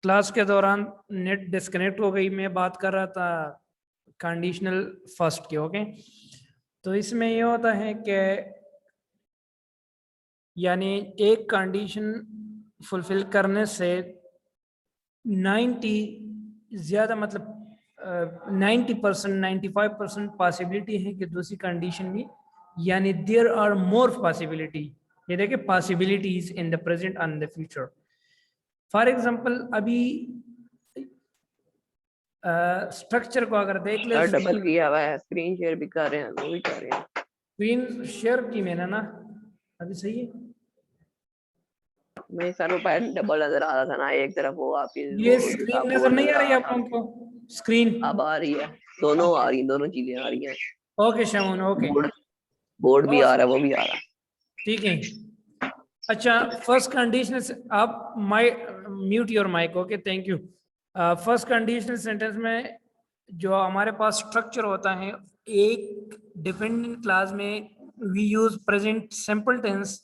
Class के दौरान net disconnect हो गई, मैं बात कर रहा था कंडीशनल फर्स्ट की। ओके, तो इसमें ये होता है कि यानी एक कंडीशन फुलफिल करने से 90 ज़्यादा मतलब 90% 95% पॉसिबिलिटी है कि दूसरी कंडीशन भी, यानी देयर आर मोर पॉसिबिलिटी, ये देखिए possibilities in the present and the future. For example अभी स्ट्रक्चर को अगर देख ले, डबल किया हुआ है, स्क्रीन शेयर भी कर रहे हैं, वो भी कर रहे हैं। स्क्रीन शेयर की मैंने ना अभी, सही है। मेरे सर पर डबल नजर आ रहा था ना, एक तरफ वो आपकी ये स्क्रीन नजर नहीं आ रही आप लोगों को? स्क्रीन अब आ रही है, दोनों आ रही, दोनों चीजें आ रही हैं। Okay Shamoon, okay board board भी आ रहा है, वो भी आ रहा है। ठीक है। अच्छा, फर्स्ट कंडीशन, आप mute your mic. Okay, thank you. First conditional sentence में जो हमारे पास स्ट्रक्चर होता है, एक डिपेंडेंट क्लास में we use present simple tense,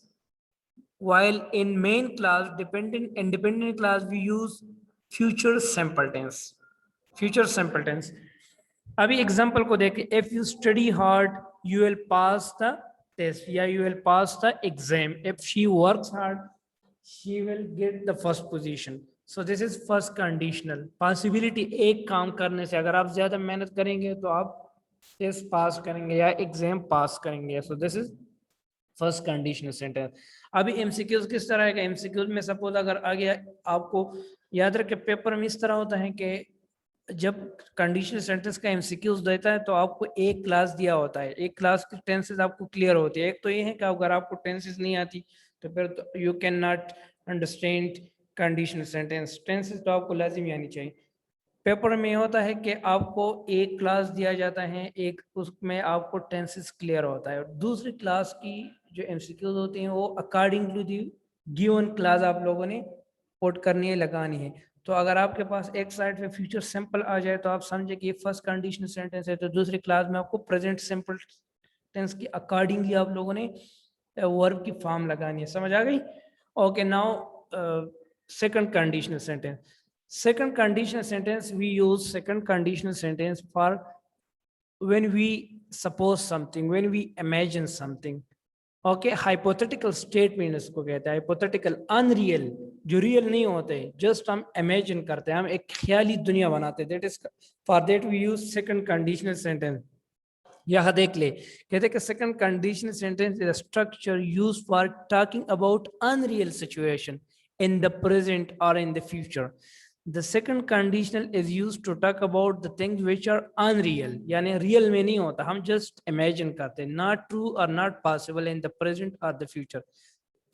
while in main class dependent independent class we use future simple tense, future simple tense। अभी example को देखें, if you study hard you will pass the test या you will pass the exam, if she works hard she will get the first position। so this is first conditional possibility। एक काम करने से अगर आप ज्यादा मेहनत करेंगे तो आप टेस्ट पास करेंगे या एग्जाम पास करेंगे। so this is first conditional sentence. अभी एमसीक्यूज किस तरह का, एमसीक्यूज में सपोज अगर आगे आपको याद रखे, पेपर में इस तरह होता है कि जब कंडीशनल सेंटेंस का एमसीक्यूज देता है तो आपको एक क्लास दिया होता है, एक क्लास की टेंसेस आपको क्लियर होती है। एक तो ये है कि अगर आपको टेंसेस नहीं आती तो फिर you can not understand conditional sentence, tenses तो आपको लाजिमी आनी चाहिए। पेपर में होता है कि आपको एक क्लास दिया जाता है, एक उसमें आपको टेंसेस क्लियर होता है, और दूसरी क्लास की जो एमसीक्यूज होती हैं वो according to the given class आप लोगों ने पुट करनी है, लगानी है। तो अगर आपके पास एक साइड पे फ्यूचर सिंपल आ जाए तो आप समझे कि ये फर्स्ट कंडीशनल सेंटेंस है, तो दूसरी क्लास में आपको प्रेजेंट सिंपल टेंस की अकॉर्डिंगली आप लोगों ने वर्ब की फॉर्म लगानी है। समझ आ गई? Okay, now second conditional sentence। Second conditional sentence, we use second conditional sentence for when we suppose something, when we imagine something। Okay, hypothetical statement इसको कहते हैं, हाइपोथेटिकल, अनरियल, जो रियल नहीं होते, जस्ट हम इमेजिन करते हैं, हम एक ख्याली दुनिया बनाते हैं। That is for that we use second conditional sentence. यह देख ले, कहते हैं कि second conditional sentence is a structure used for talking about unreal situation in the present or in the future। The second conditional is used to talk about the things which are unreal, यानी real में नहीं होता, हम just imagine करते हैं, not true or not possible in the present or the future,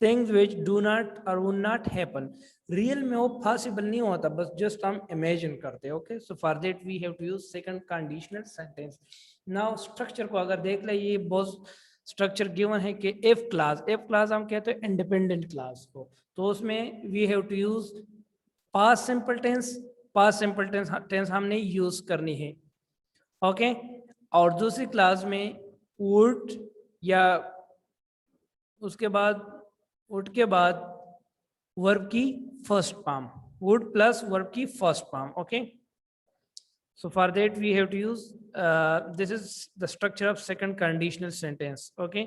things which do not or will not happen। real में वो possible नहीं होता, बस just हम imagine करते हैं। okay, so for that we have to use second conditional sentence। now structure को अगर देख ले, ये बहुत स्ट्रक्चर गिवन है कि एफ क्लास, एफ क्लास हम कहते हैं इंडिपेंडेंट क्लास को, तो उसमें we have to use past simple tense, past simple tense हमने यूज करनी है। ओके, और दूसरी क्लास में वुड या उसके बाद वुड के बाद वर्ब की first form, would plus verb की first form. Okay, so for that we have to use this is the structure of second conditional sentence। okay,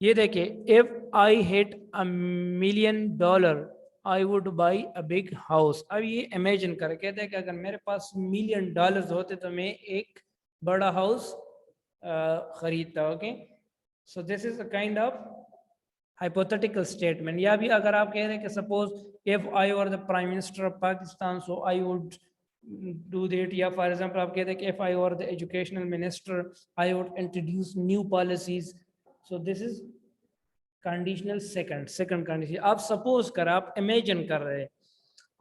ये देखिए, if I had $1 million I would buy a big house। अब ये imagine कर, कहते हैं कि अगर मेरे पास $1,000,000 होते तो मैं एक बड़ा हाउस खरीदता। Okay, so this is a kind of hypothetical statement. या भी अगर आप कह रहे हैं कि suppose if I were the prime minister of Pakistan so I would do that, या फॉर एग्जांपल आप कहते हैं कि if I were the educational minister I would introduce new policies. So this is conditional second condition. आप suppose कर, आप imagine कर रहे हैं।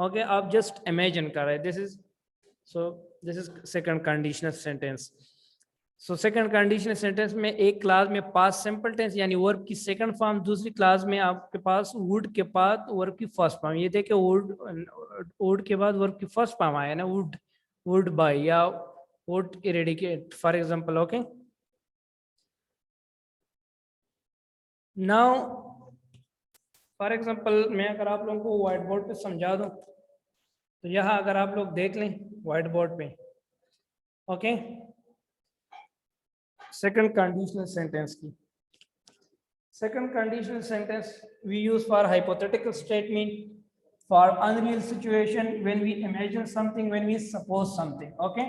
ओके, आप जस्ट इमेजिन कर रहे हैं, this is second conditional sentence. So second conditional sentence में एक क्लास में पास्ट सिंपल टेंस यानी वर्ब की सेकंड फॉर्म, दूसरी क्लास में आपके पास वुड के बाद वर्ब की फर्स्ट फॉर्म। ये देखिए, वुड के बाद वर्ब की फर्स्ट फॉर्म आया ना, वुड, वुड बाय या would eradicate for example. Okay, now for example मैं अगर आप लोगों को व्हाइट बोर्ड पे समझा दूं तो यहाँ अगर आप लोग देख लें व्हाइट बोर्ड पे, ओके, सेकंड कंडीशनल सेंटेंस की, second conditional sentence we use for hypothetical statement, for unreal situation, when we imagine something, when we suppose something. Okay,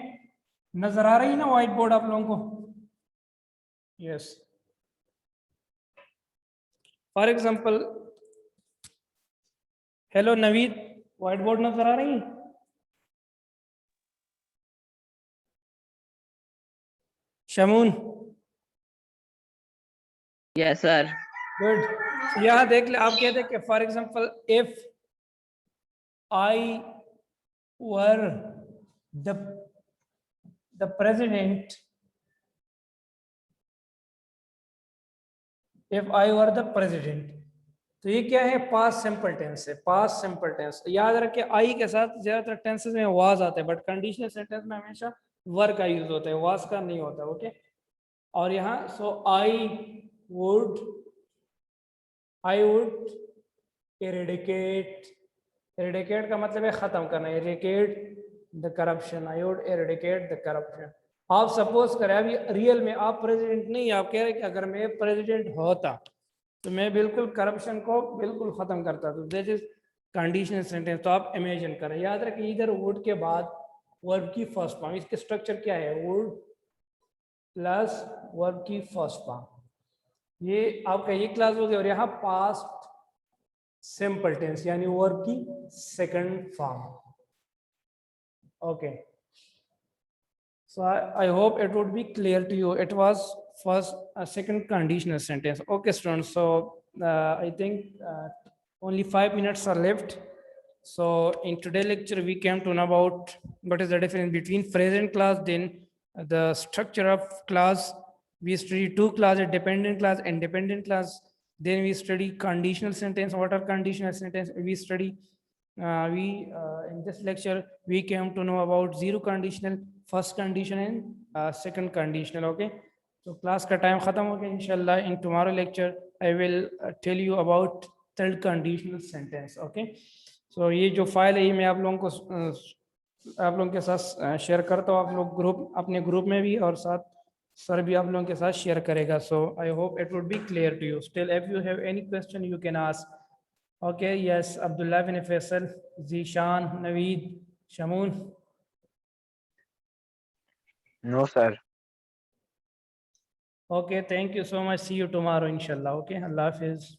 नजर आ रही है ना व्हाइट बोर्ड आप लोगों को? Yes, for example, hello Naveed, white board नजर आ रही है? Shamoon, yes sir. गुड। यहाँ देख ले, आप कहते हैं कि for example if I were the president, if I were the president, तो ये क्या है? पास्ट सिंपल टेंस है, पास्ट सिंपल टेंस। याद रखिए आई के साथ ज्यादातर टेंसेस में वाज आता है, बट कंडीशनल सेंटेंस में हमेशा वर का यूज होता है, वाज का नहीं होता। ओके, और यहाँ सो आई वुड इरेडिकेट, इरेडिकेट का मतलब है खत्म करना, eradicate the corruption, I would eradicate the corruption. आप सपोज करें अभी रियल में आप प्रेसिडेंट नहीं, आप कह रहे कि अगर मैं प्रेसिडेंट होता तो मैं बिल्कुल करप्शन को बिल्कुल खत्म करता, तो दिस इज कंडीशनल सेंटेंस। तो आप इमेजिन करें, याद रखिए इधर वुड के बाद वर्ब की फर्स्ट फॉर्म, इसके स्ट्रक्चर क्या है? वुड प्लस वर्ब की फर्स्ट फॉर्म, ये आपका ये क्लास हो गया। और यहाँ पास्ट सिंपल टेंस यानी वर्ब की second form. Okay, so I hope it would be clear to you. It was first a second conditional sentence. Okay students, so I think only 5 minutes are left. So in today's lecture we came to know about what is the difference between present class, then the structure of class. We study two classes, dependent class and independent class. Then we study conditional sentence. What are conditional sentence? We study in this lecture we came to know about zero conditional, first condition and second conditional. Okay, so class का time खत्म हो गया इंशाल्लाह. In tomorrow lecture I will tell you about third conditional sentence. Okay, so ये जो file है ये मैं आप लोगों को आप लोगों के साथ शेयर करता हूँ, आप लोग ग्रुप अपने ग्रुप में भी, और साथ सर भी आप लोगों के साथ शेयर करेगा. So I hope it would be clear to you. Still if you have any question you can ask. Okay, yes, Abdullah bin Faisal, Zishan, Naveed, Shamoon. No, sir. Okay, thank you so much. See you tomorrow, inshallah. Okay, Allah Hafiz.